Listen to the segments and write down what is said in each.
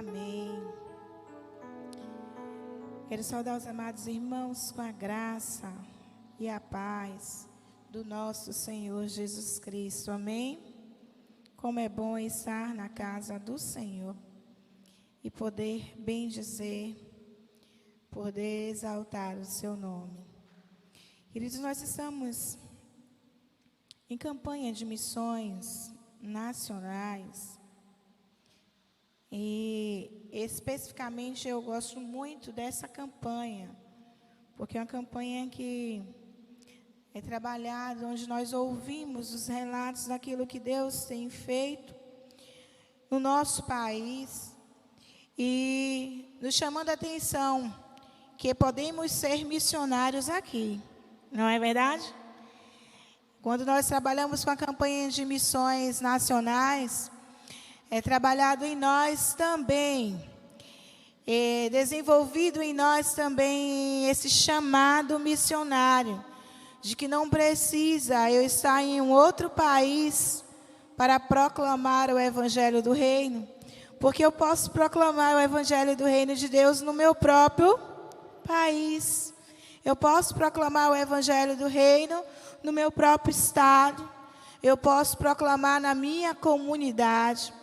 Amém. Quero saudar os amados irmãos com a graça e a paz do nosso Senhor Jesus Cristo. Amém? Como é bom estar na casa do Senhor e poder bendizer, poder exaltar o seu nome. Queridos, nós estamos em campanha de missões nacionais. E especificamente eu gosto muito dessa campanha, porque é uma campanha que é trabalhada, onde nós ouvimos os relatos daquilo que Deus tem feito no nosso país e nos chamando a atenção que podemos ser missionários aqui, não é verdade? Quando nós trabalhamos com a campanha de missões nacionais, é trabalhado em nós também, desenvolvido em nós também esse chamado missionário, de que não precisa eu estar em um outro país para proclamar o Evangelho do Reino, porque eu posso proclamar o Evangelho do Reino de Deus no meu próprio país. Eu posso proclamar o Evangelho do Reino no meu próprio estado. Eu posso proclamar na minha comunidade.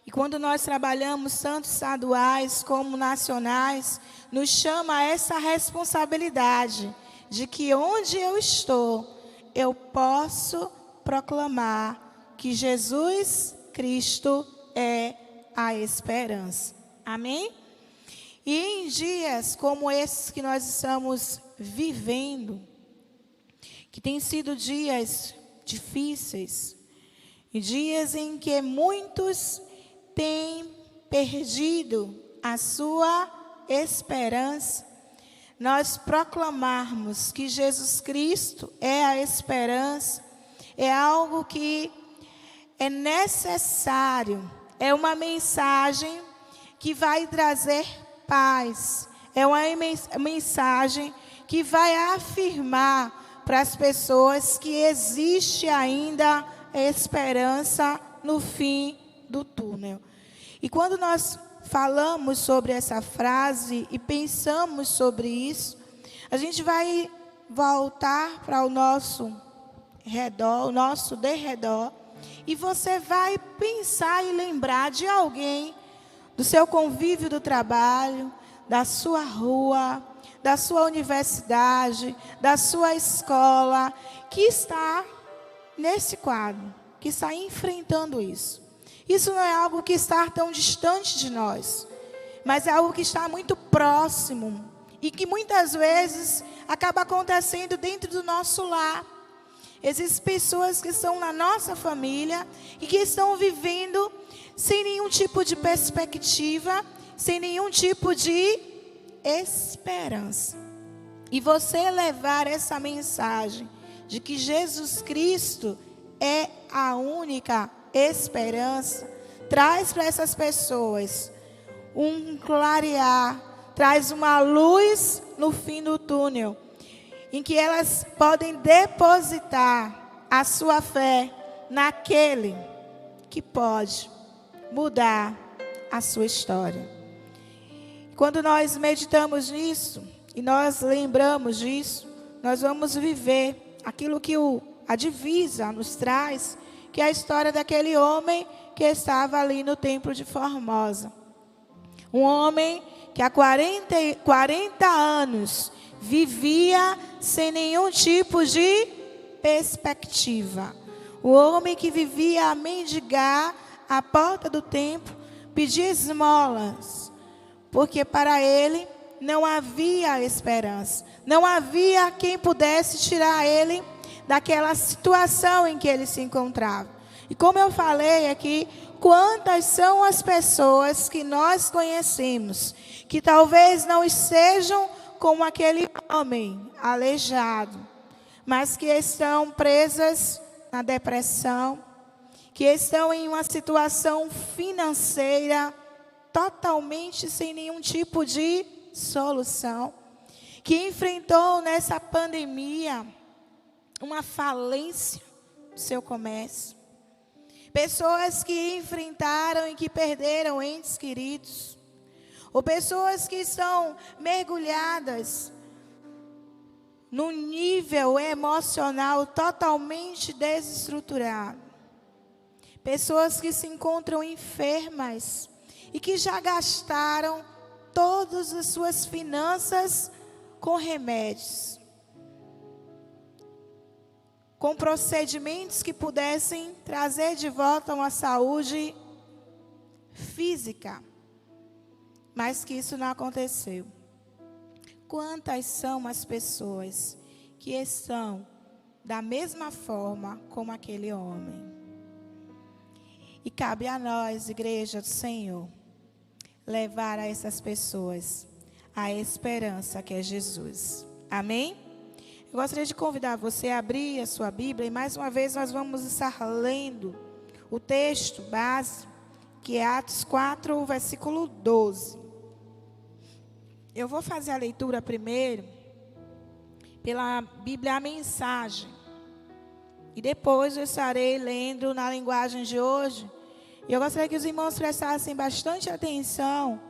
E quando nós trabalhamos tanto estaduais como nacionais, nos chama a essa responsabilidade de que onde eu estou, eu posso proclamar que Jesus Cristo é a esperança. Amém? E em dias como esses que nós estamos vivendo, que têm sido dias difíceis, e dias em que muitos têm perdido a sua esperança, nós proclamarmos que Jesus Cristo é a esperança, é algo que é necessário, é uma mensagem que vai trazer paz, é uma mensagem que vai afirmar para as pessoas que existe ainda esperança no fim do túnel. E quando nós falamos sobre essa frase e pensamos sobre isso, a gente vai voltar para o nosso redor, o nosso derredor, e você vai pensar e lembrar de alguém, do seu convívio do trabalho, da sua rua, da sua universidade, da sua escola, que está nesse quadro, que está enfrentando isso. Isso não é algo que está tão distante de nós, mas é algo que está muito próximo e que muitas vezes acaba acontecendo dentro do nosso lar. Existem pessoas que estão na nossa família e que estão vivendo sem nenhum tipo de perspectiva, sem nenhum tipo de esperança. E você levar essa mensagem de que Jesus Cristo é a única esperança, traz para essas pessoas um clarear, traz uma luz no fim do túnel, em que elas podem depositar a sua fé naquele que pode mudar a sua história. Quando nós meditamos nisso e nós lembramos disso, nós vamos viver aquilo que a divisa nos traz, que é a história daquele homem que estava ali no templo de Formosa. Um homem que há 40 anos vivia sem nenhum tipo de perspectiva. O homem que vivia a mendigar à porta do templo, pedir esmolas, porque para ele não havia esperança. Não havia quem pudesse tirar ele daquela situação em que ele se encontrava. E como eu falei aqui, quantas são as pessoas que nós conhecemos, que talvez não estejam como aquele homem aleijado, mas que estão presas na depressão, que estão em uma situação financeira totalmente sem nenhum tipo de solução, que enfrentou nessa pandemia uma falência do seu comércio. pessoas que enfrentaram e que perderam entes queridos, ou pessoas que estão mergulhadas num nível emocional totalmente desestruturado, pessoas que se encontram enfermas e que já gastaram todas as suas finanças com remédios, com procedimentos que pudessem trazer de volta uma saúde física, mas que isso não aconteceu. Quantas são as pessoas que estão da mesma forma como aquele homem? E cabe a nós, igreja do Senhor, levar a essas pessoas a esperança que é Jesus. Amém? Eu gostaria de convidar você a abrir a sua Bíblia e mais uma vez nós vamos estar lendo o texto base, que é Atos 4, versículo 12. Eu vou fazer a leitura primeiro pela Bíblia a Mensagem. E depois eu estarei lendo na linguagem de hoje. E eu gostaria que os irmãos prestassem bastante atenção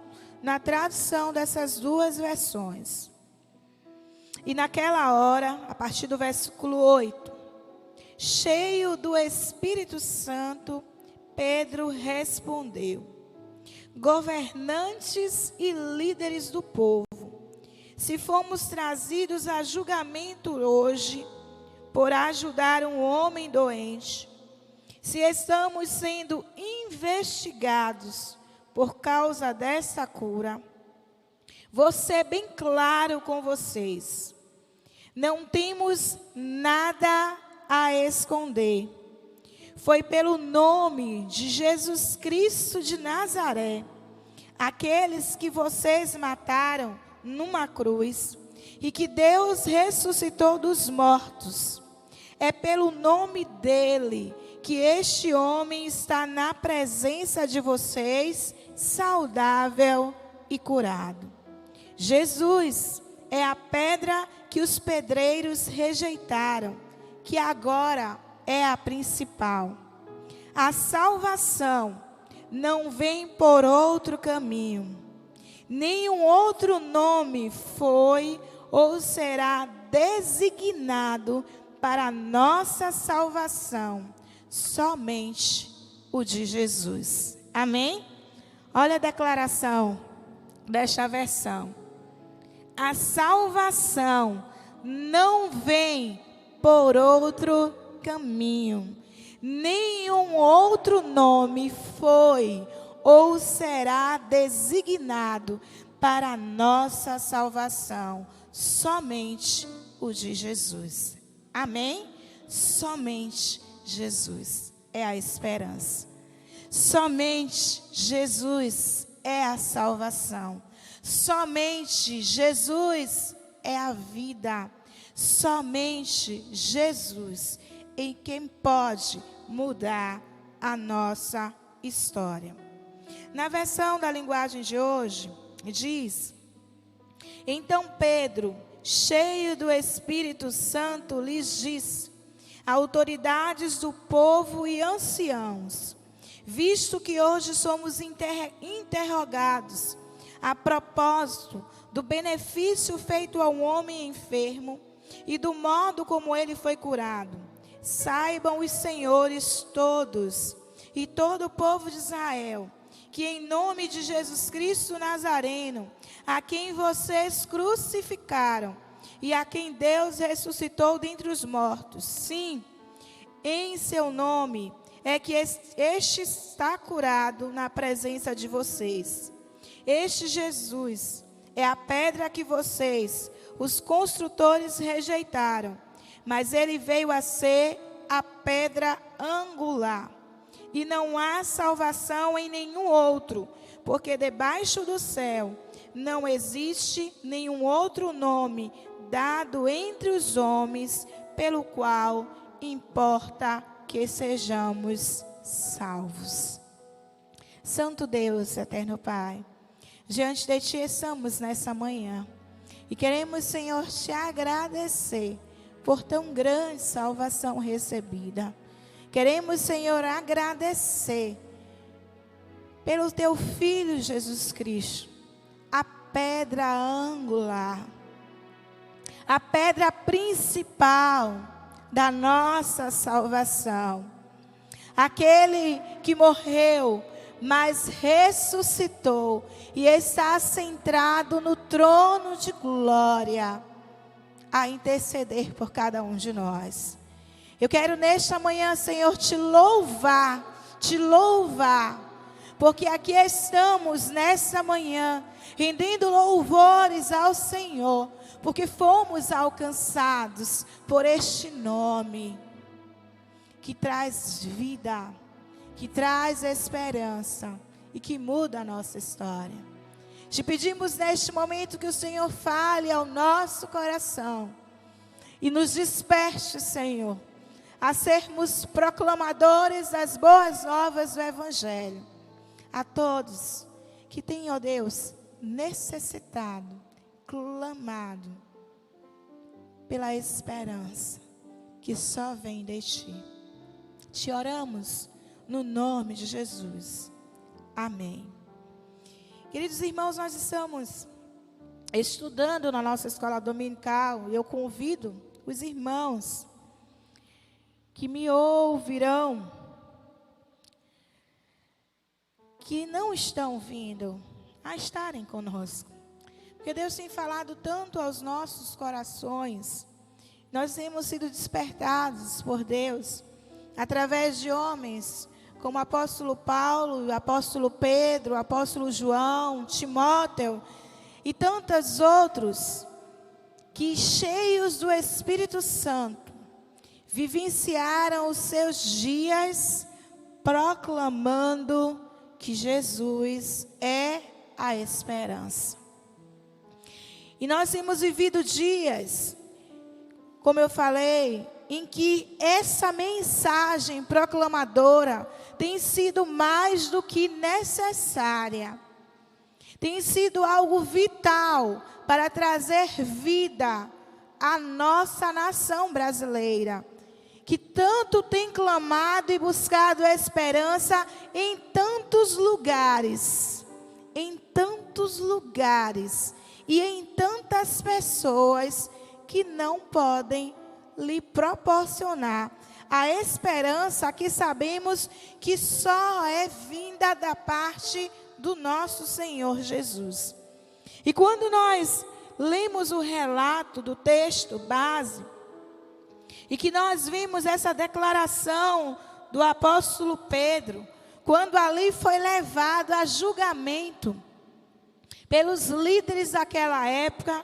na tradução dessas duas versões. E naquela hora, a partir do versículo 8, cheio do Espírito Santo, Pedro respondeu: governantes e líderes do povo, se fomos trazidos a julgamento hoje por ajudar um homem doente, se estamos sendo investigados por causa dessa cura, vou ser bem claro com vocês. Não temos nada a esconder. Foi pelo nome de Jesus Cristo de Nazaré, aqueles que vocês mataram numa cruz e que Deus ressuscitou dos mortos. É pelo nome dele que este homem está na presença de vocês, saudável e curado. Jesus é a pedra que os pedreiros rejeitaram, que agora é a principal. A salvação não vem por outro caminho. Nenhum outro nome foi ou será designado para nossa salvação, somente o de Jesus. Amém? Olha a declaração desta versão. A salvação não vem por outro caminho. Nenhum outro nome foi ou será designado para a nossa salvação, somente o de Jesus. Amém? Somente Jesus é a esperança. Somente Jesus é a salvação. Somente Jesus é a vida. Somente Jesus em quem pode mudar a nossa história. Na versão da linguagem de hoje, diz: então Pedro, cheio do Espírito Santo, lhes disse: autoridades do povo e anciãos, visto que hoje somos interrogados a propósito do benefício feito ao homem enfermo e do modo como ele foi curado, saibam os senhores todos e todo o povo de Israel, que em nome de Jesus Cristo Nazareno, a quem vocês crucificaram e a quem Deus ressuscitou dentre os mortos, sim, em seu nome é que este está curado na presença de vocês. Este Jesus é a pedra que vocês, os construtores, rejeitaram, mas ele veio a ser a pedra angular. E não há salvação em nenhum outro, porque debaixo do céu não existe nenhum outro nome dado entre os homens, pelo qual importa que sejamos salvos. Santo Deus, eterno Pai, diante de Ti estamos nessa manhã e queremos, Senhor, Te agradecer por tão grande salvação recebida. Queremos, Senhor, agradecer pelo Teu Filho Jesus Cristo, a pedra angular, a pedra principal da nossa salvação. Aquele que morreu, mas ressuscitou e está sentado no trono de glória, a interceder por cada um de nós. Eu quero nesta manhã, Senhor, te louvar, porque aqui estamos nessa manhã, rendendo louvores ao Senhor, porque fomos alcançados por este nome, que traz vida, que traz esperança e que muda a nossa história. Te pedimos neste momento que o Senhor fale ao nosso coração e nos desperte, Senhor, a sermos proclamadores das boas novas do Evangelho. A todos que têm, ó Deus, necessitado, clamado pela esperança que só vem de Ti. Te oramos no nome de Jesus. Amém. Queridos irmãos, nós estamos estudando na nossa escola dominical. Eu convido os irmãos que me ouvirão, que não estão vindo, a estarem conosco. Porque Deus tem falado tanto aos nossos corações. Nós temos sido despertados por Deus através de homens como o apóstolo Paulo, o apóstolo Pedro, o apóstolo João, Timóteo e tantos outros que, cheios do Espírito Santo, vivenciaram os seus dias proclamando que Jesus é a esperança. E nós temos vivido dias, como eu falei, em que essa mensagem proclamadora tem sido mais do que necessária. Tem sido algo vital para trazer vida à nossa nação brasileira, que tanto tem clamado e buscado a esperança em tantos lugares e em tantas pessoas que não podem lhe proporcionar a esperança que sabemos que só é vinda da parte do nosso Senhor Jesus. E quando nós lemos o relato do texto base, e que nós vimos essa declaração do apóstolo Pedro, quando ali foi levado a julgamento pelos líderes daquela época,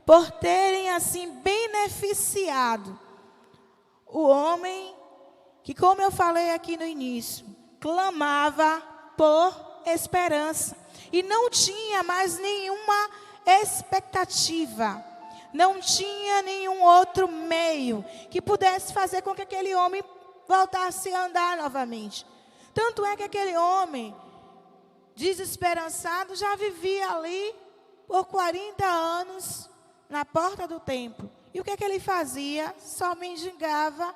por terem assim beneficiado o homem que, como eu falei aqui no início, clamava por esperança e não tinha mais nenhuma expectativa, não tinha nenhum outro meio que pudesse fazer com que aquele homem voltasse a andar novamente. Tanto é que aquele homem desesperançado já vivia ali por 40 anos na porta do templo. E o que é que ele fazia? Só mendigava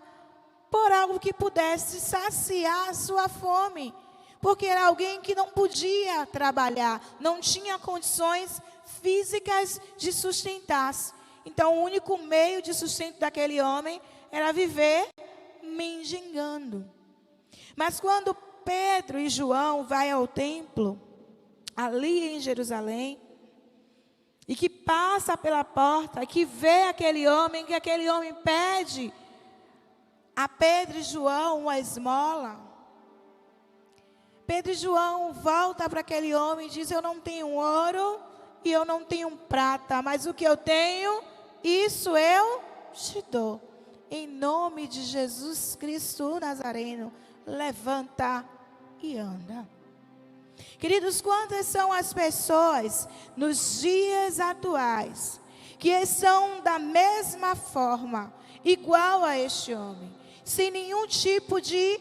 por algo que pudesse saciar a sua fome. Porque era alguém que não podia trabalhar, não tinha condições físicas de sustentar-se. Então o único meio de sustento daquele homem era viver mendigando. Mas quando Pedro e João vão ao templo, ali em Jerusalém, e que passa pela porta, que vê aquele homem, que aquele homem pede a Pedro e João uma esmola. Pedro e João voltam para aquele homem e dizem: eu não tenho ouro e eu não tenho prata, mas o que eu tenho, isso eu te dou. Em nome de Jesus Cristo o Nazareno, levanta e anda. Queridos, quantas são as pessoas nos dias atuais que estão da mesma forma, igual a este homem, sem nenhum tipo de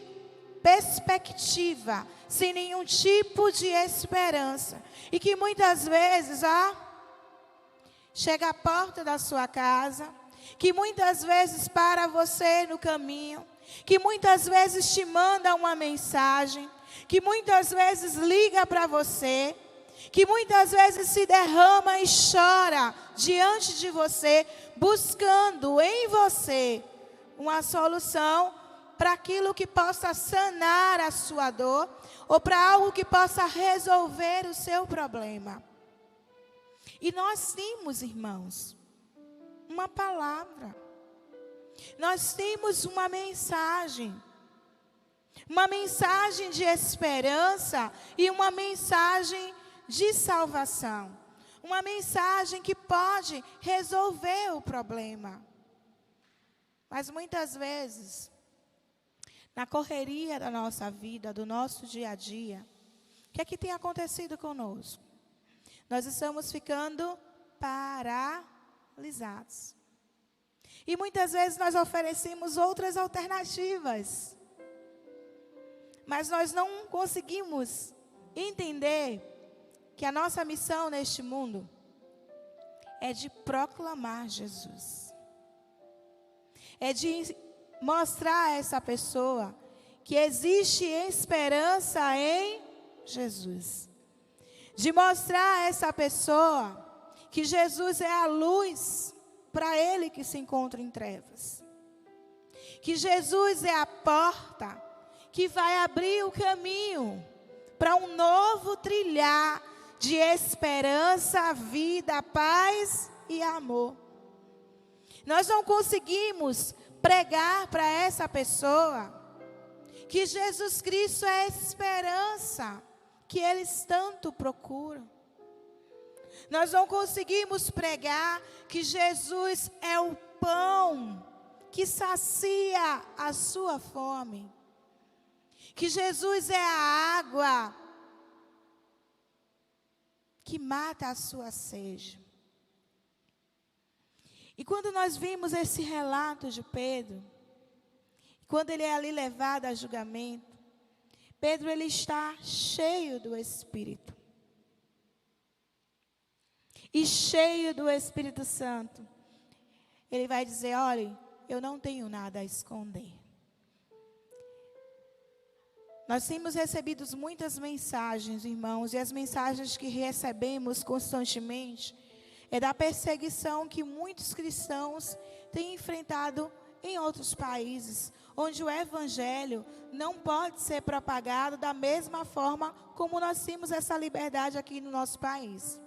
perspectiva, sem nenhum tipo de esperança, e que muitas vezes chega à porta da sua casa, que muitas vezes para você no caminho, que muitas vezes te manda uma mensagem, que muitas vezes liga para você, que muitas vezes se derrama e chora diante de você, buscando em você uma solução para aquilo que possa sanar a sua dor, ou para algo que possa resolver o seu problema. E nós temos, irmãos, uma palavra. Nós temos uma mensagem de esperança e uma mensagem de salvação. Uma mensagem que pode resolver o problema. Mas muitas vezes, na correria da nossa vida, do nosso dia a dia, o que é que tem acontecido conosco? Nós estamos ficando paralisados. E muitas vezes nós oferecemos outras alternativas. Mas nós não conseguimos entender que a nossa missão neste mundo é de proclamar Jesus. É de mostrar a essa pessoa que existe esperança em Jesus. De mostrar a essa pessoa que Jesus é a luz para ele que se encontra em trevas. Que Jesus é a porta que vai abrir o caminho para um novo trilhar de esperança, vida, paz e amor. Nós não conseguimos pregar para essa pessoa que Jesus Cristo é a esperança que eles tanto procuram. Nós não conseguimos pregar que Jesus é o pão que sacia a sua fome. Que Jesus é a água que mata a sua sede. E quando nós vimos esse relato de Pedro, quando ele é ali levado a julgamento, Pedro ele está cheio do Espírito. E cheio do Espírito Santo. Ele vai dizer, olha, eu não tenho nada a esconder. Nós temos recebido muitas mensagens, irmãos, e as mensagens que recebemos constantemente é da perseguição que muitos cristãos têm enfrentado em outros países, onde o evangelho não pode ser propagado da mesma forma como nós temos essa liberdade aqui no nosso país.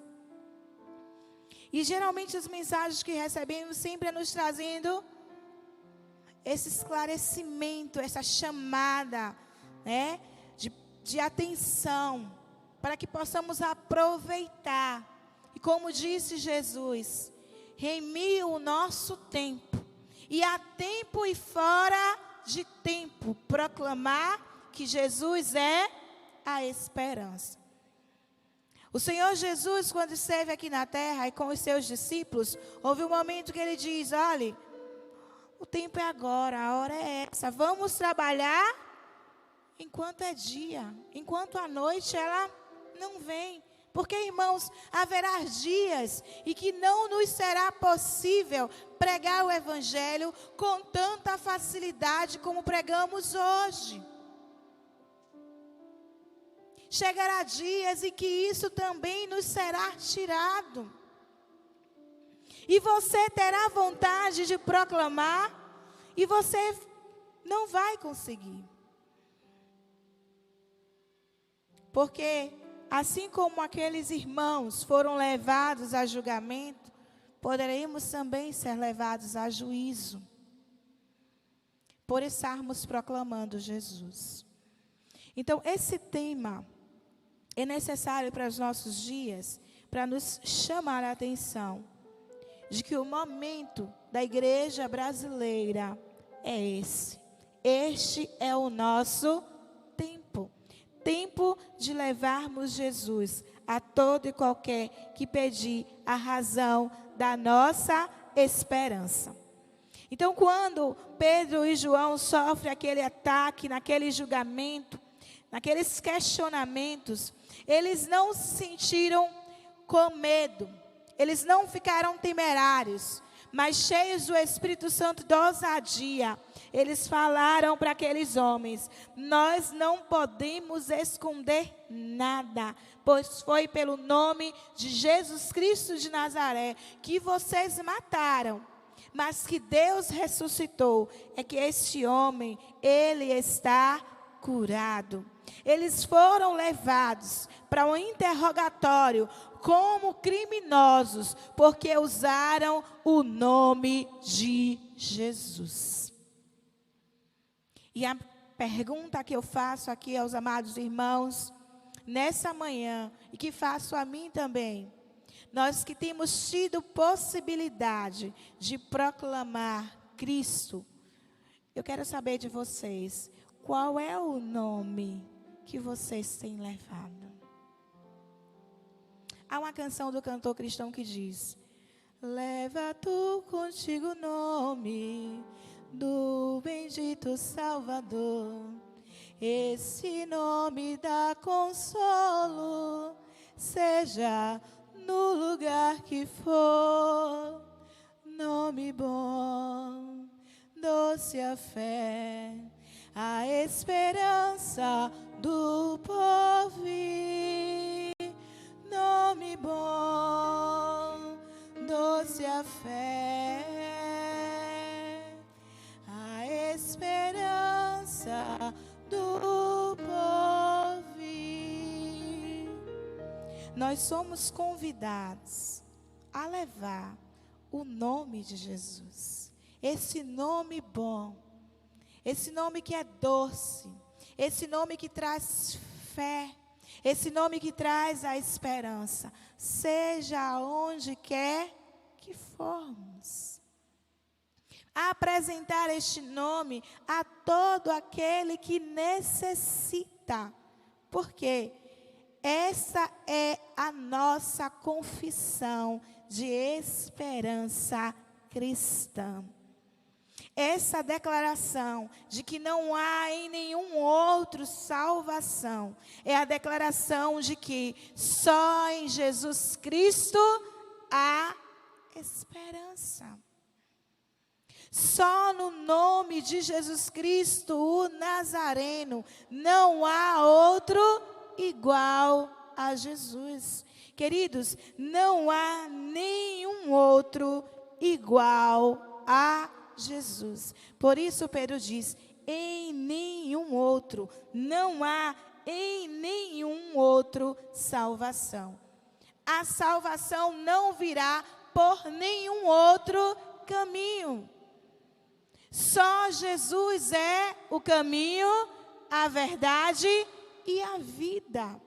E geralmente as mensagens que recebemos sempre é nos trazendo esse esclarecimento, essa chamada, né, de atenção, para que possamos aproveitar. E como disse Jesus, remir o nosso tempo, e a tempo e fora de tempo, proclamar que Jesus é a esperança. O Senhor Jesus, quando esteve aqui na terra e com os seus discípulos, houve um momento que ele diz, olha, o tempo é agora, a hora é essa, vamos trabalhar enquanto é dia, enquanto a noite ela não vem. Porque, irmãos, haverá dias e que não nos será possível pregar o evangelho com tanta facilidade como pregamos hoje. Chegará dias em que isso também nos será tirado. E você terá vontade de proclamar e você não vai conseguir. Porque assim como aqueles irmãos foram levados a julgamento, poderemos também ser levados a juízo, por estarmos proclamando Jesus. Então, esse tema é necessário para os nossos dias, para nos chamar a atenção, de que o momento da igreja brasileira é esse. Este é o nosso tempo. Tempo de levarmos Jesus a todo e qualquer que pedir a razão da nossa esperança. Então, quando Pedro e João sofrem aquele ataque, naquele julgamento, naqueles questionamentos, eles não se sentiram com medo, eles não ficaram temerários, mas cheios do Espírito Santo de ousadia, eles falaram para aqueles homens: nós não podemos esconder nada, pois foi pelo nome de Jesus Cristo de Nazaré que vocês mataram, mas que Deus ressuscitou, é que este homem, ele está curado. Eles foram levados para um interrogatório como criminosos, porque usaram o nome de Jesus. E a pergunta que eu faço aqui aos amados irmãos, nessa manhã, e que faço a mim também: nós que temos tido possibilidade de proclamar Cristo, eu quero saber de vocês, qual é o nome que vocês têm levado? Há uma canção do cantor cristão que diz: leva tu contigo o nome do bendito Salvador, esse nome dá consolo, seja no lugar que for, nome bom, doce a fé, a esperança do porvir. Nome bom, doce a fé, a esperança do porvir. Nós somos convidados a levar o nome de Jesus, esse nome bom, esse nome que é doce, esse nome que traz fé, esse nome que traz a esperança, seja onde quer que formos. Apresentar este nome a todo aquele que necessita, porque essa é a nossa confissão de esperança cristã. Essa declaração de que não há em nenhum outro salvação é a declaração de que só em Jesus Cristo há esperança. Só no nome de Jesus Cristo, o Nazareno, não há outro igual a Jesus. Queridos, não há nenhum outro igual a Jesus. Por isso Pedro diz: em nenhum outro, não há em nenhum outro salvação. A salvação não virá por nenhum outro caminho. Só Jesus é o caminho, a verdade e a vida.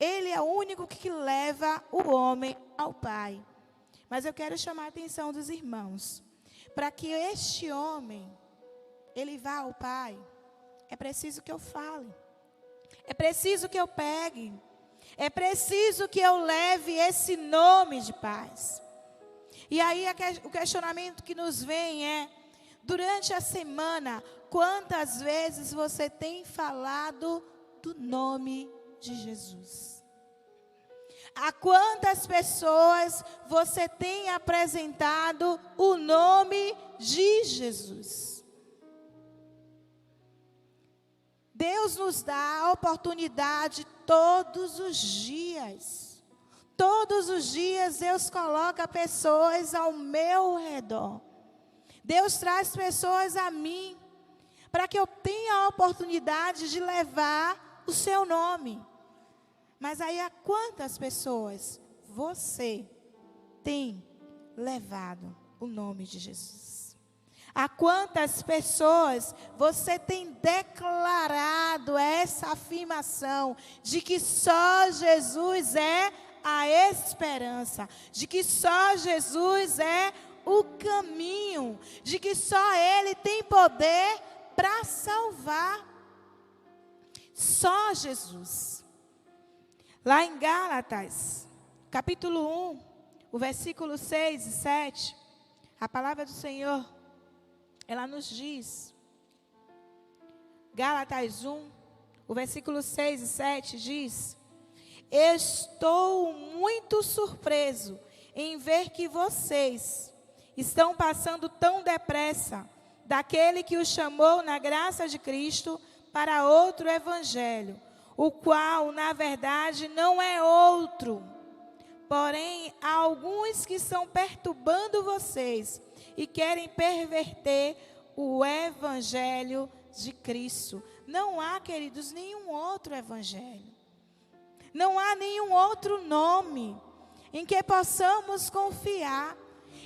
Ele é o único que leva o homem ao Pai. Mas eu quero chamar a atenção dos irmãos. Para que este homem, ele vá ao Pai, é preciso que eu fale. É preciso que eu pegue. É preciso que eu leve esse nome de paz. E aí o questionamento que nos vem é: durante a semana, quantas vezes você tem falado do nome de Jesus? A quantas pessoas você tem apresentado o nome de Jesus? Deus nos dá a oportunidade todos os dias. Todos os dias Deus coloca pessoas ao meu redor. Deus traz pessoas a mim, para que eu tenha a oportunidade de levar o seu nome. Mas aí, a quantas pessoas você tem levado o nome de Jesus? A quantas pessoas você tem declarado essa afirmação de que só Jesus é a esperança, de que só Jesus é o caminho, de que só Ele tem poder para salvar? Só Jesus. Lá em Gálatas, capítulo 1, o versículo 6 e 7, a palavra do Senhor, ela nos diz, Gálatas 1, o versículo 6 e 7 diz: estou muito surpreso em ver que vocês estão passando tão depressa daquele que os chamou na graça de Cristo para outro evangelho, o qual, na verdade, não é outro. Porém, há alguns que estão perturbando vocês e querem perverter o evangelho de Cristo. Não há, queridos, nenhum outro evangelho. Não há nenhum outro nome em que possamos confiar.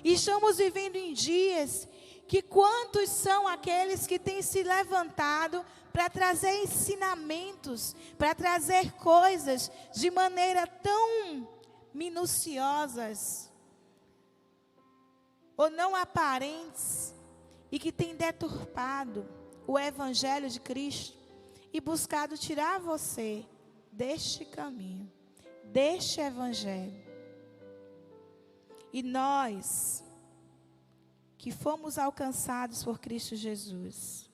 E estamos vivendo em dias que quantos são aqueles que têm se levantado para trazer ensinamentos, para trazer coisas de maneira tão minuciosas ou não aparentes e que tem deturpado o evangelho de Cristo e buscado tirar você deste caminho, deste evangelho. E nós que fomos alcançados por Cristo Jesus,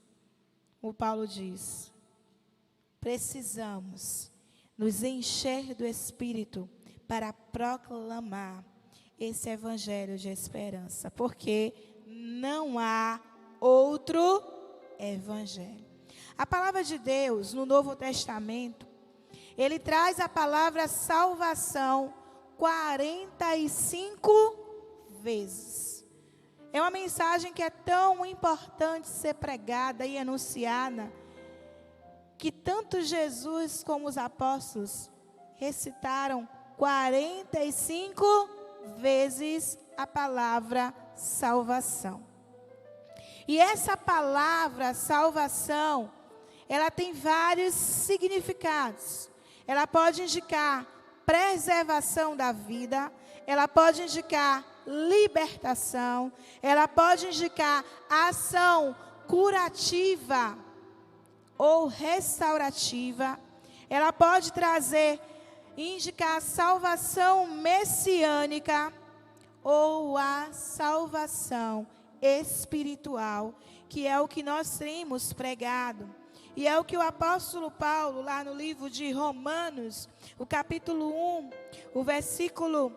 o Paulo diz, precisamos nos encher do Espírito para proclamar esse evangelho de esperança, porque não há outro evangelho. A palavra de Deus no Novo Testamento, ele traz a palavra salvação 45 vezes. É uma mensagem que é tão importante ser pregada e anunciada, que tanto Jesus como os apóstolos recitaram 45 vezes a palavra salvação. E essa palavra salvação, ela tem vários significados. Ela pode indicar preservação da vida, ela pode indicar libertação, ela pode indicar ação curativa ou restaurativa, ela pode trazer e indicar a salvação messiânica ou a salvação espiritual, que é o que nós temos pregado. E é o que o apóstolo Paulo, lá no livro de Romanos, o capítulo 1, o versículo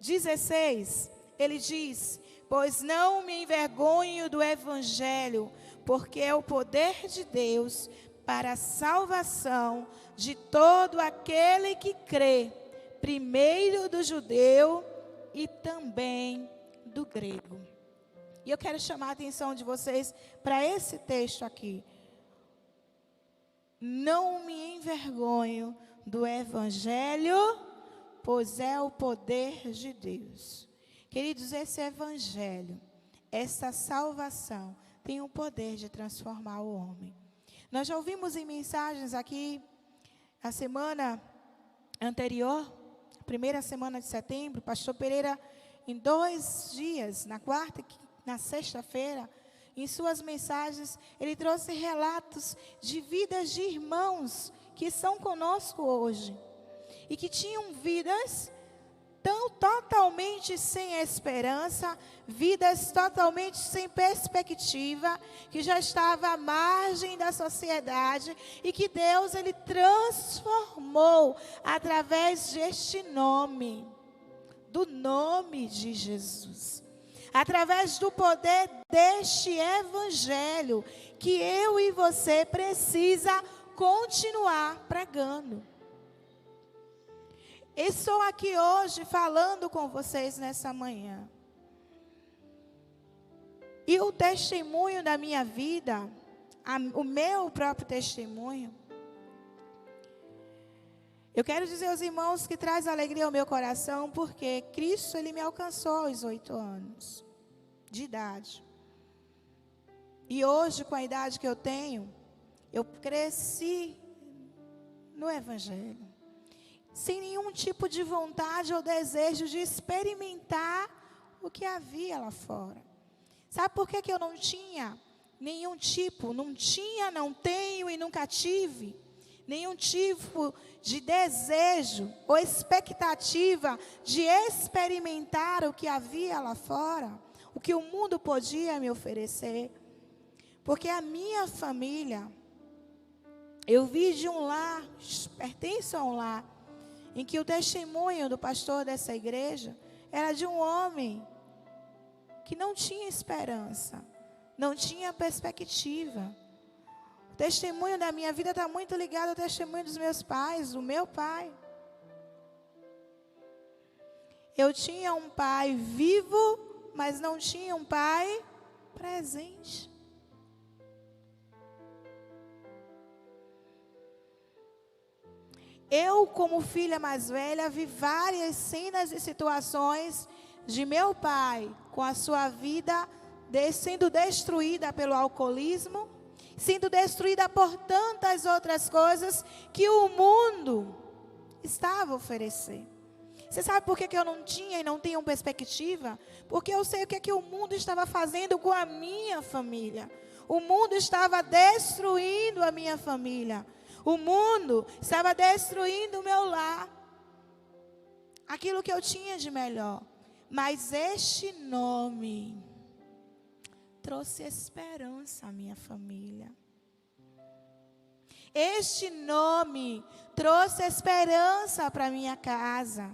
16, ele diz: pois não me envergonho do evangelho, porque é o poder de Deus para a salvação de todo aquele que crê, primeiro do judeu e também do grego. E eu quero chamar a atenção de vocês para esse texto aqui. Não me envergonho do evangelho, pois é o poder de Deus. Queridos, esse evangelho, essa salvação, tem o poder de transformar o homem. Nós já ouvimos em mensagens aqui, a semana anterior, primeira semana de setembro, pastor Pereira, em 2 dias, na quarta e na sexta-feira, em suas mensagens, ele trouxe relatos de vidas de irmãos que estão conosco hoje e que tinham vidas totalmente sem esperança, vidas totalmente sem perspectiva, que já estava à margem da sociedade e que Deus, ele transformou através deste nome, do nome de Jesus. Através do poder deste evangelho, que eu e você precisa continuar pregando. Estou aqui hoje falando com vocês nessa manhã. E o testemunho da minha vida, o meu próprio testemunho, eu quero dizer aos irmãos que traz alegria ao meu coração, porque Cristo, ele me alcançou aos 8 anos de idade. E hoje, com a idade que eu tenho, eu cresci no evangelho, sem nenhum tipo de vontade ou desejo de experimentar o que havia lá fora. Sabe por que eu não tinha nenhum tipo, não tenho e nunca tive nenhum tipo de desejo ou expectativa de experimentar o que havia lá fora, o que o mundo podia me oferecer? Porque a minha família, eu vi de um lar, pertenço a um lar, em que o testemunho do pastor dessa igreja era de um homem que não tinha esperança, não tinha perspectiva. O testemunho da minha vida está muito ligado ao testemunho dos meus pais, do meu pai. Eu tinha um pai vivo, mas não tinha um pai presente. Eu, como filha mais velha, vi várias cenas e situações de meu pai com a sua vida sendo destruída pelo alcoolismo, sendo destruída por tantas outras coisas que o mundo estava a oferecer. Você sabe por que eu não tinha e não tenho perspectiva? Porque eu sei o que o mundo estava fazendo com a minha família. O mundo estava destruindo a minha família. O mundo estava destruindo o meu lar. Aquilo que eu tinha de melhor. Mas este nome trouxe esperança à minha família. Este nome trouxe esperança para a minha casa.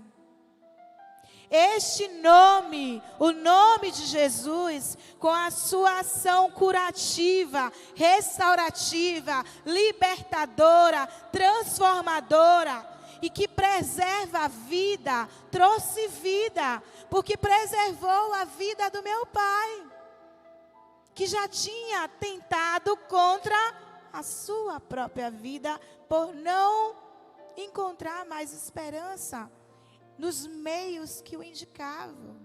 Este nome, o nome de Jesus, com a sua ação curativa, restaurativa, libertadora, transformadora e que preserva a vida, trouxe vida, porque preservou a vida do meu pai, que já tinha tentado contra a sua própria vida por não encontrar mais esperança nos meios que o indicavam,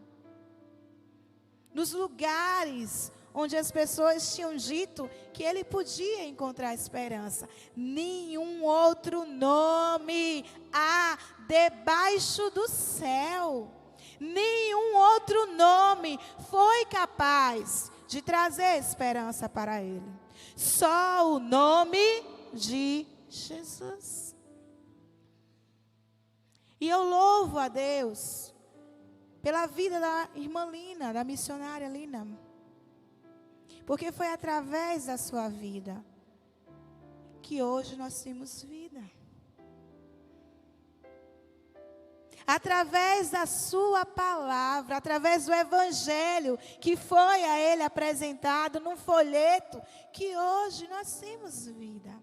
nos lugares onde as pessoas tinham dito que ele podia encontrar esperança. Nenhum outro nome há debaixo do céu. Nenhum outro nome foi capaz de trazer esperança para ele. Só o nome de Jesus. E eu louvo a Deus pela vida da irmã Lina, da missionária Lina. Porque foi através da sua vida que hoje nós temos vida. Através da sua palavra, através do evangelho que foi a ele apresentado num folheto, que hoje nós temos vida.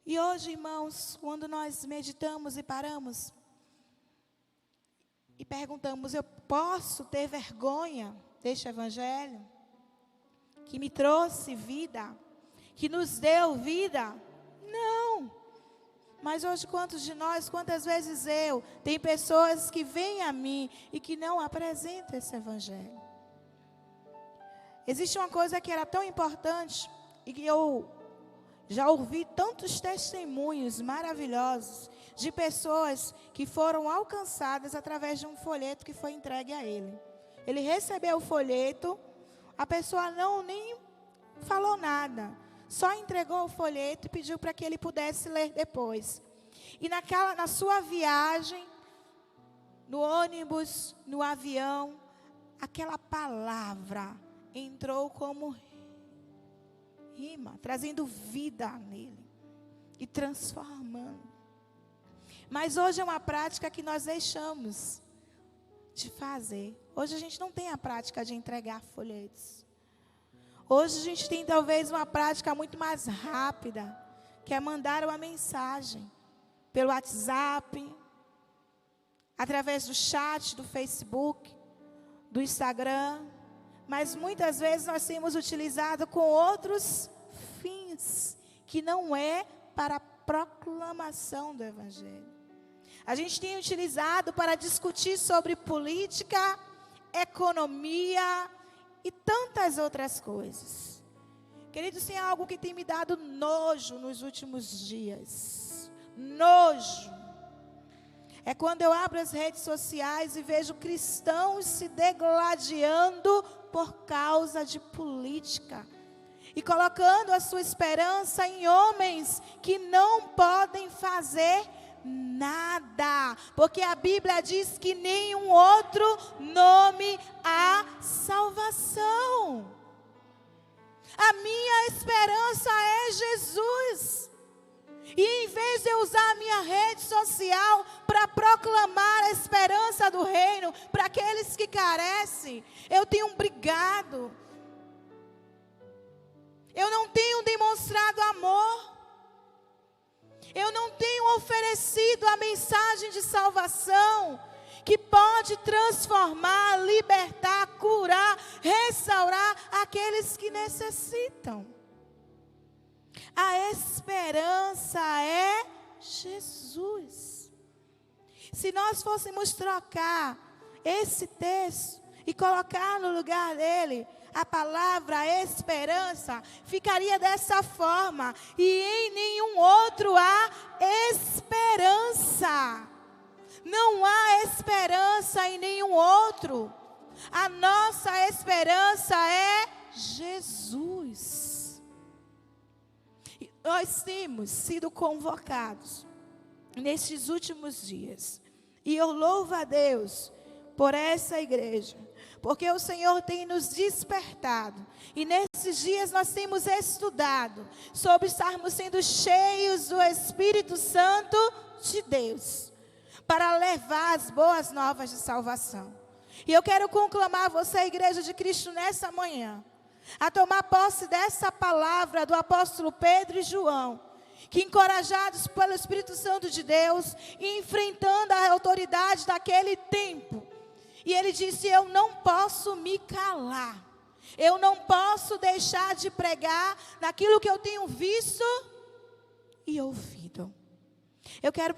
E hoje, irmãos, quando nós meditamos e paramos e perguntamos, eu posso ter vergonha deste evangelho que me trouxe vida, que nos deu vida? Não. Mas hoje, quantos de nós, quantas vezes tem pessoas que vêm a mim e que não apresentam esse evangelho. Existe uma coisa que era tão importante e que eu já ouvi tantos testemunhos maravilhosos de pessoas que foram alcançadas através de um folheto que foi entregue a ele. Ele recebeu o folheto, a pessoa nem falou nada, só entregou o folheto e pediu para que ele pudesse ler depois. E na sua viagem, no ônibus, no avião, aquela palavra entrou como rima, trazendo vida nele e transformando. Mas hoje é uma prática que nós deixamos de fazer. Hoje a gente não tem a prática de entregar folhetos. Hoje a gente tem talvez uma prática muito mais rápida, que é mandar uma mensagem pelo WhatsApp, através do chat, do Facebook, do Instagram. Mas muitas vezes nós temos utilizado com outros fins, que não é para a proclamação do evangelho. A gente tem utilizado para discutir sobre política, economia e tantas outras coisas. Queridos, tem algo que tem me dado nojo nos últimos dias. Nojo. É quando eu abro as redes sociais e vejo cristãos se degladiando por causa de política. E colocando a sua esperança em homens que não podem fazer nada. Porque a Bíblia diz que nenhum outro nome há salvação. A minha esperança é Jesus. E em vez de eu usar a minha rede social para proclamar a esperança do reino para aqueles que carecem, eu tenho brigado. Eu não tenho demonstrado amor. Eu não tenho oferecido a mensagem de salvação que pode transformar, libertar, curar, restaurar aqueles que necessitam. A esperança é Jesus. Se nós fôssemos trocar esse texto e colocar no lugar dele a palavra esperança, ficaria dessa forma: e em nenhum outro há esperança. Não há esperança em nenhum outro. A nossa esperança é Jesus. Nós temos sido convocados nestes últimos dias. E eu louvo a Deus por essa igreja, porque o Senhor tem nos despertado. E nesses dias nós temos estudado sobre estarmos sendo cheios do Espírito Santo de Deus, para levar as boas novas de salvação. E eu quero conclamar você, a igreja de Cristo, nessa manhã, a tomar posse dessa palavra do apóstolo Pedro e João, que encorajados pelo Espírito Santo de Deus, enfrentando a autoridade daquele tempo, e ele disse: eu não posso me calar, eu não posso deixar de pregar naquilo que eu tenho visto e ouvido. Eu quero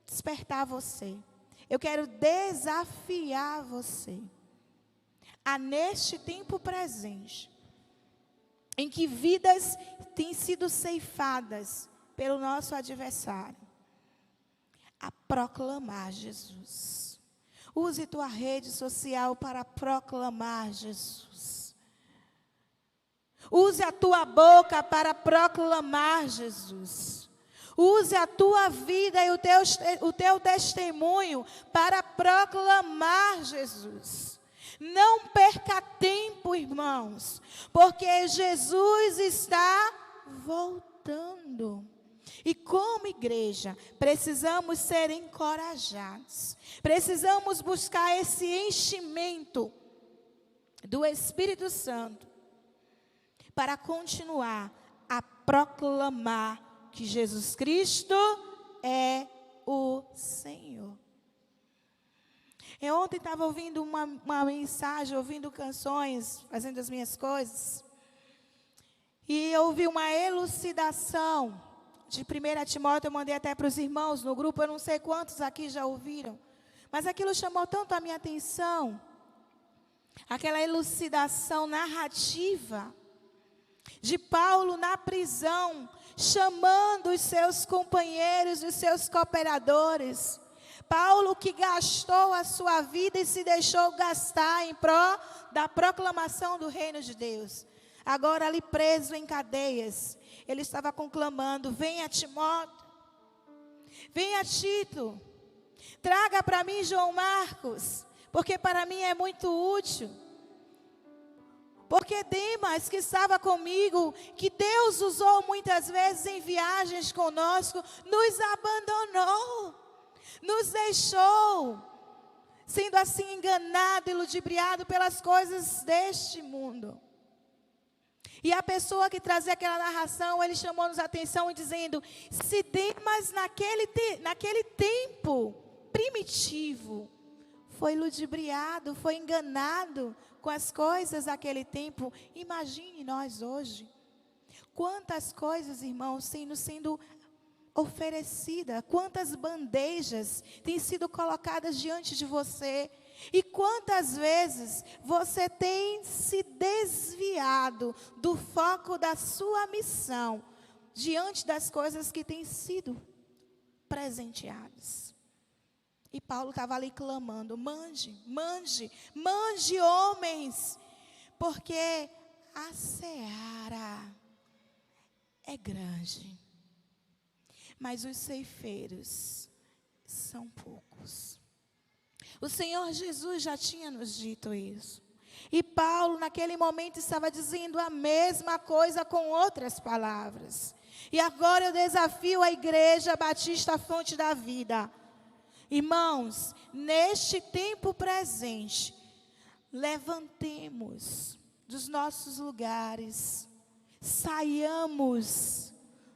despertar você, eu quero desafiar você a, neste tempo presente, em que vidas têm sido ceifadas pelo nosso adversário, a proclamar Jesus. Use tua rede social para proclamar Jesus. Use a tua boca para proclamar Jesus. Use a tua vida e o teu testemunho para proclamar Jesus. Não perca tempo, irmãos, porque Jesus está voltando. E como igreja, precisamos ser encorajados. Precisamos buscar esse enchimento do Espírito Santo para continuar a proclamar que Jesus Cristo é o Senhor. Eu ontem estava ouvindo uma mensagem, ouvindo canções, fazendo as minhas coisas. E eu ouvi uma elucidação de 1 Timóteo, eu mandei até para os irmãos no grupo, eu não sei quantos aqui já ouviram. Mas aquilo chamou tanto a minha atenção. Aquela elucidação narrativa de Paulo na prisão, chamando os seus companheiros, os seus cooperadores. Paulo que gastou a sua vida e se deixou gastar em prol da proclamação do reino de Deus. Agora ali preso em cadeias, ele estava conclamando: venha Timóteo, venha Tito, traga para mim João Marcos, porque para mim é muito útil. Porque Demas, que estava comigo, que Deus usou muitas vezes em viagens conosco, nos abandonou, nos deixou, sendo assim enganado e ludibriado pelas coisas deste mundo. E a pessoa que trazia aquela narração, ele chamou-nos a atenção e dizendo: se Demas naquele tempo primitivo foi ludibriado, foi enganado com as coisas daquele tempo, imagine nós hoje. Quantas coisas, irmãos, têm nos sendo oferecidas, quantas bandejas têm sido colocadas diante de você, e quantas vezes você tem se desviado do foco da sua missão, diante das coisas que têm sido presenteadas. E Paulo estava ali clamando: mande, mande, mande homens, porque a seara é grande, mas os ceifeiros são poucos. O Senhor Jesus já tinha nos dito isso. E Paulo naquele momento estava dizendo a mesma coisa com outras palavras. E agora eu desafio a Igreja Batista Fonte da Vida. Irmãos, neste tempo presente, levantemos dos nossos lugares, saiamos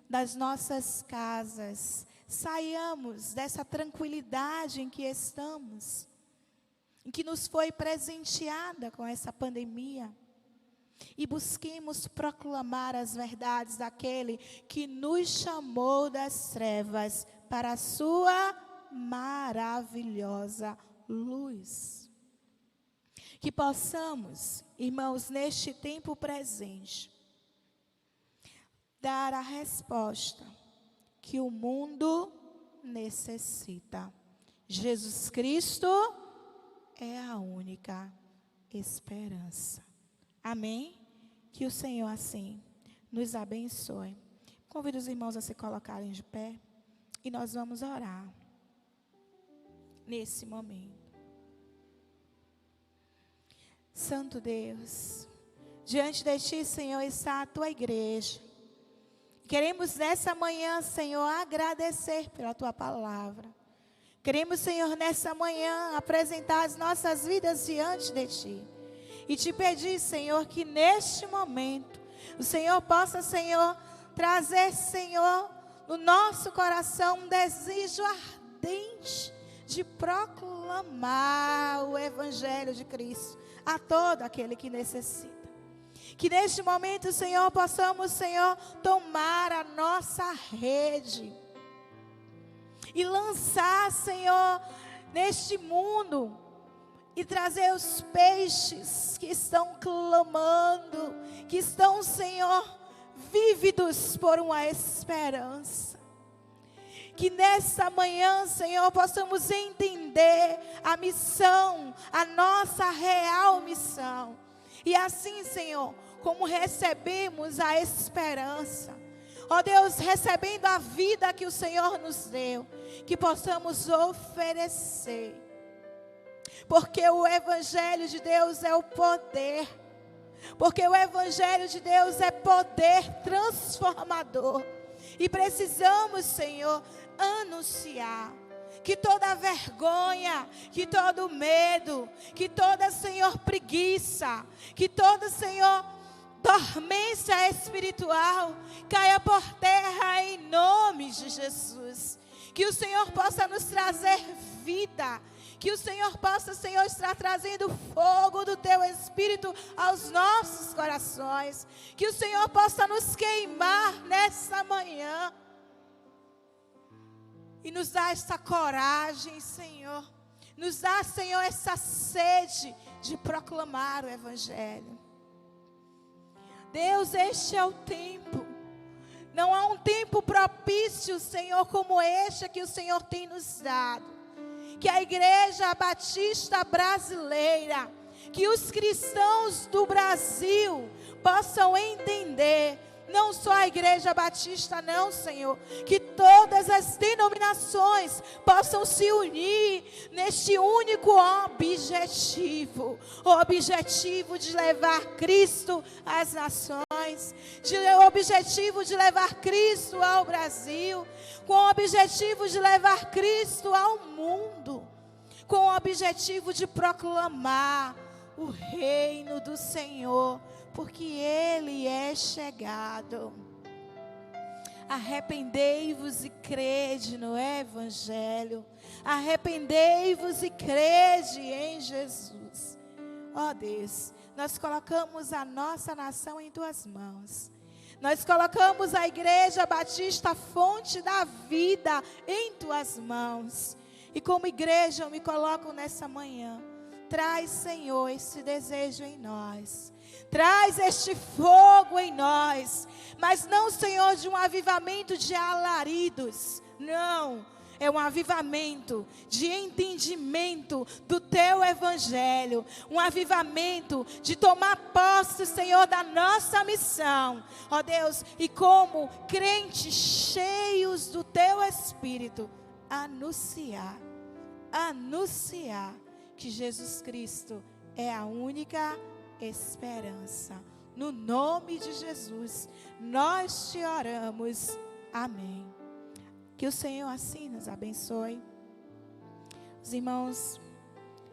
das nossas casas, saiamos dessa tranquilidade em que estamos, em que nos foi presenteada com essa pandemia, e busquemos proclamar as verdades daquele que nos chamou das trevas para a sua maravilhosa luz. Que possamos, irmãos, neste tempo presente, dar a resposta que o mundo necessita. Jesus Cristo é a única esperança. Amém? Que o Senhor assim nos abençoe. Convido os irmãos a se colocarem de pé e nós vamos orar nesse momento. Santo Deus, diante de Ti, Senhor, está a Tua igreja. Queremos nessa manhã, Senhor, agradecer pela Tua palavra. Queremos, Senhor, nessa manhã apresentar as nossas vidas diante de Ti. E Te pedir, Senhor, que neste momento o Senhor possa, Senhor, trazer, Senhor, no nosso coração um desejo ardente de proclamar o Evangelho de Cristo a todo aquele que necessita. Que neste momento, Senhor, possamos, Senhor, tomar a nossa rede e lançar, Senhor, neste mundo e trazer os peixes que estão clamando, que estão, Senhor, vívidos por uma esperança. Que nessa manhã, Senhor, possamos entender a missão, a nossa real missão. E assim, Senhor, como recebemos a esperança, ó Deus, recebendo a vida que o Senhor nos deu, que possamos oferecer. Porque o Evangelho de Deus é o poder. Porque o Evangelho de Deus é poder transformador. E precisamos, Senhor, anunciar que toda vergonha, que todo medo, que toda, Senhor, preguiça, que toda, Senhor, dormência espiritual caia por terra em nome de Jesus. Que o Senhor possa nos trazer vida. Que o Senhor possa, Senhor, estar trazendo fogo do Teu Espírito aos nossos corações. Que o Senhor possa nos queimar nessa manhã. E nos dá essa coragem, Senhor. Nos dá, Senhor, essa sede de proclamar o Evangelho. Deus, este é o tempo. Não há um tempo propício, Senhor, como este que o Senhor tem nos dado. Que a Igreja Batista Brasileira, que os cristãos do Brasil possam entender, não só a Igreja Batista não, Senhor, que todas as denominações possam se unir neste único objetivo, o objetivo de levar Cristo às nações, o objetivo de levar Cristo ao Brasil, com o objetivo de levar Cristo ao mundo, com o objetivo de proclamar o reino do Senhor, porque Ele é chegado. Arrependei-vos e crede no Evangelho. Arrependei-vos e crede em Jesus. Ó Deus, nós colocamos a nossa nação em Tuas mãos. Nós colocamos a Igreja Batista Fonte da Vida em Tuas mãos. E como igreja eu me coloco nessa manhã. Traz, Senhor, esse desejo em nós. Traz este fogo em nós. Mas não, Senhor, de um avivamento de alaridos. Não. É um avivamento de entendimento do Teu Evangelho. Um avivamento de tomar posse, Senhor, da nossa missão. Ó Deus, e como crentes cheios do Teu Espírito, anunciar que Jesus Cristo é a única esperança. No nome de Jesus, nós te oramos. Amém. Que o Senhor assim nos abençoe. Os irmãos,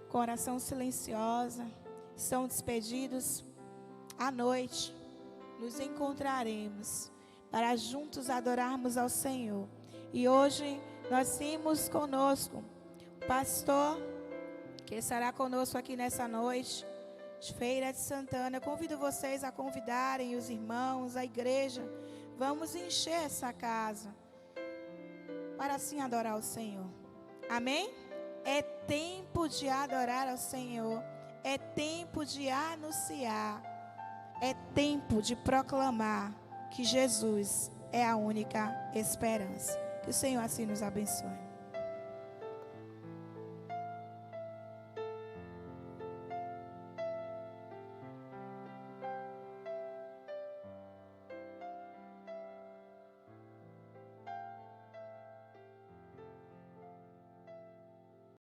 com oração silenciosa, estão despedidos. À noite, nos encontraremos para juntos adorarmos ao Senhor. E hoje nós temos conosco o pastor, que estará conosco aqui nessa noite, de Feira de Santana. Eu convido vocês a convidarem os irmãos, a igreja. Vamos encher essa casa para assim adorar o Senhor. Amém? É tempo de adorar ao Senhor. É tempo de anunciar. É tempo de proclamar que Jesus é a única esperança. Que o Senhor assim nos abençoe.